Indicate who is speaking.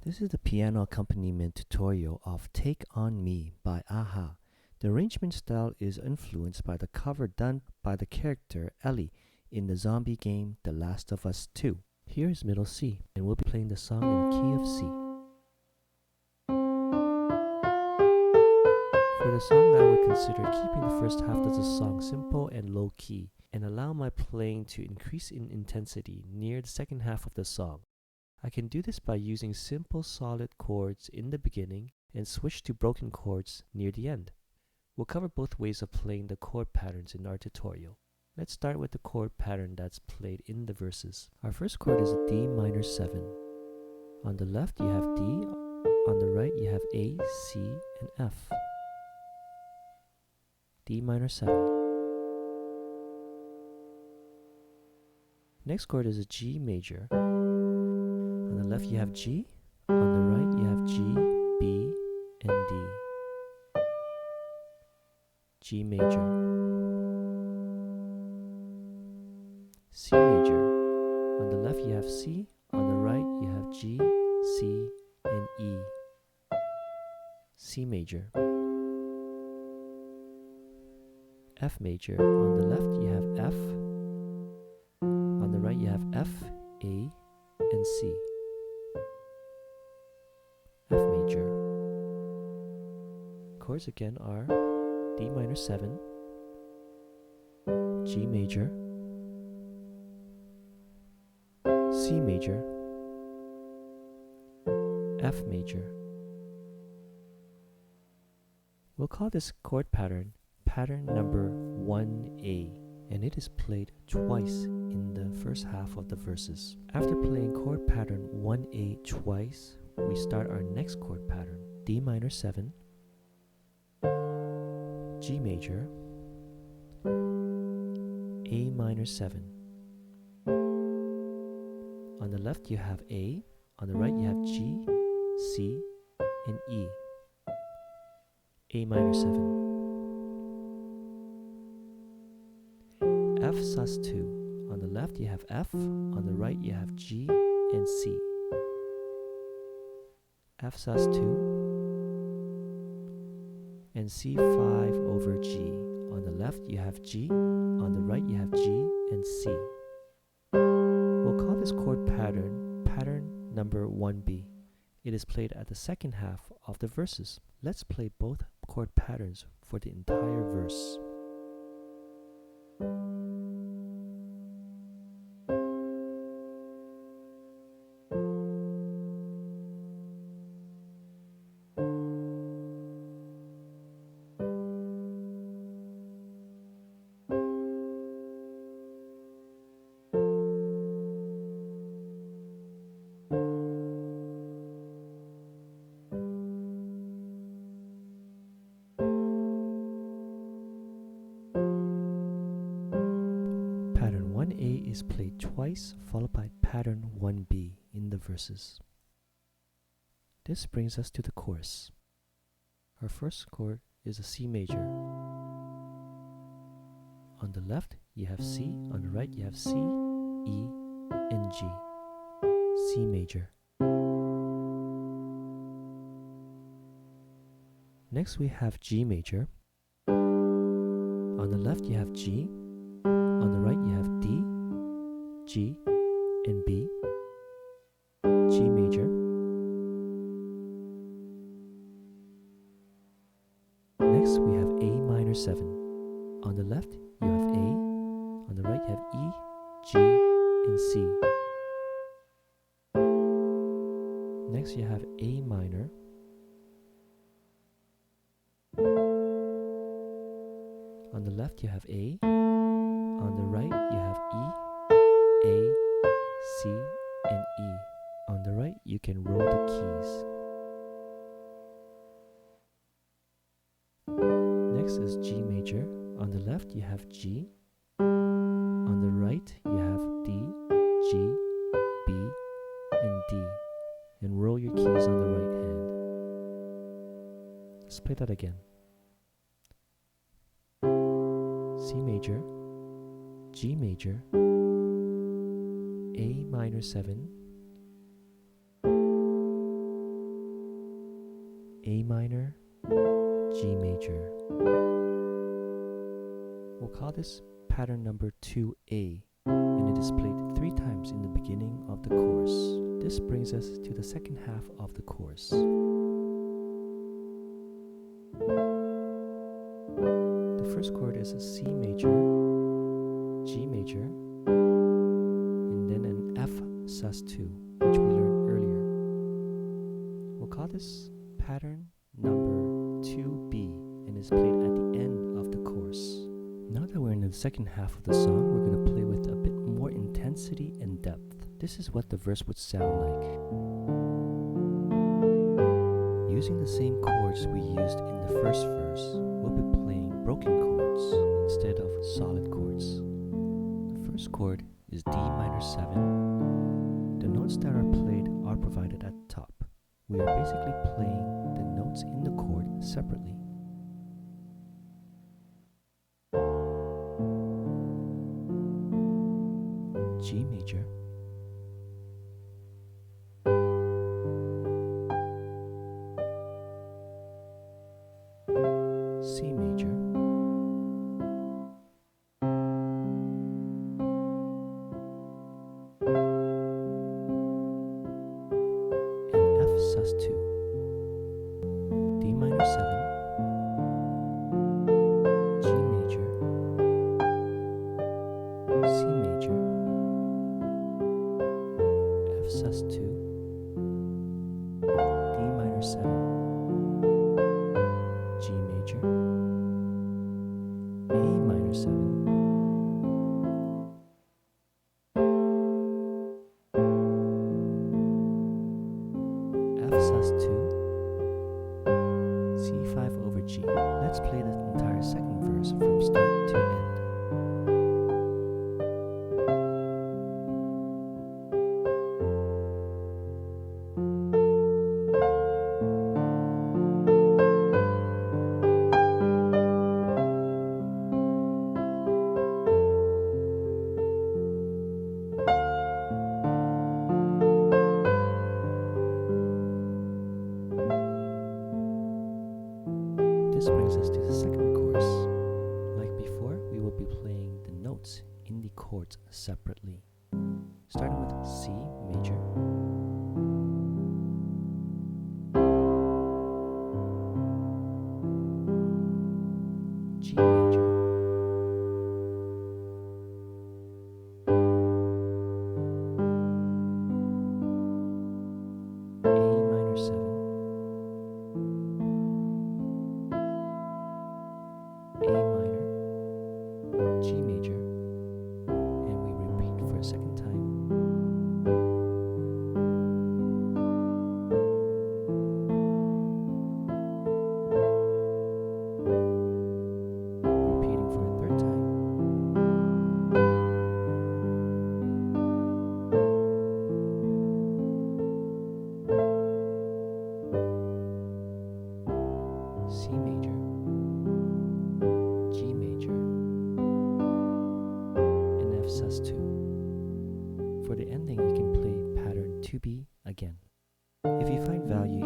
Speaker 1: This is the piano accompaniment tutorial of Take On Me by Aha. The arrangement style is influenced by the cover done by the character Ellie in the zombie game The Last of Us 2. Here is middle C, and we'll be playing the song in the key of C. For the song, I would consider keeping the first half of the song simple and low key, and allow my playing to increase in intensity near the second half of the song. I can do this by using simple solid chords in the beginning and switch to broken chords near the end. We'll cover both ways of playing the chord patterns in our tutorial. Let's start with the chord pattern that's played in the verses. Our first chord is a D minor 7. On the left you have D, on the right you have A, C, and F. D minor 7. Next chord is a G major. On the left you have G, on the right you have G, B, and D. G major. C major. On the left you have C, on the right you have G, C, and E. C major. F major. On the left you have F, on the right you have F, A, and C. F major. Chords again are D minor 7, G major, C major, F major. We'll call this chord pattern pattern number 1A, and it is played twice in the first half of the verses. After playing chord pattern 1A twice, we start our next chord pattern, D minor 7, G major, A minor 7. On the left you have A, on the right you have G, C, and E. A minor 7. F sus2. On the left you have F, on the right you have G and C. F sus2 and C5 over G. On the left you have G, on the right you have G and C. We'll call this chord pattern pattern number 1B. It is played at the second half of the verses. Let's play both chord patterns for the entire verse. Pattern 1A is played twice, followed by pattern 1B in the verses. This brings us to the chorus. Our first chord is a C major. On the left you have C, on the right you have C, E, and G. C major. Next we have G major. On the left you have G, on the right you have D, G, and B. G major. Next we have A minor 7. On the left you have A, on the right you have E, G, and C. Next you have A minor. On the left you have A, on the right you have E, A, C, and E. On the right you can roll the keys. Next is G major. On the left you have G, on the right you have D, G, B, and D. And roll your keys on the right hand. Let's play that again. C major, G major, A minor 7, A minor, G major. We'll call this pattern number 2A, and it is played 3 times in the beginning of the chorus. This brings us to the second half of the chorus. The first chord is a C major, G major, and then an F sus2, which we learned earlier. We'll call this pattern number 2B, and is played at the end of the chorus. Now that we're in the second half of the song, we're going to play with a bit more intensity and depth. This is what the verse would sound like. Using the same chords we used in the first verse, we'll be playing broken chords instead of solid chords. The first chord is D minor 7. The notes that are played are provided at the top. We are basically playing the notes in the chord separately. G major, C major, and F sus2, D minor 7, G major, C major, F sus2, D minor 7, G major, A minor 7, F sus2, C5 over G. Let's play the entire second verse from start to end. This brings us to the second chorus. Like before, we will be playing the notes in the chords separately. Starting with C major, G major, A minor 7, A minor, G major, and we repeat for a second time. Repeating for a third time. C major, G major, and F sus2. For the ending, you can play pattern 2B again. If you find value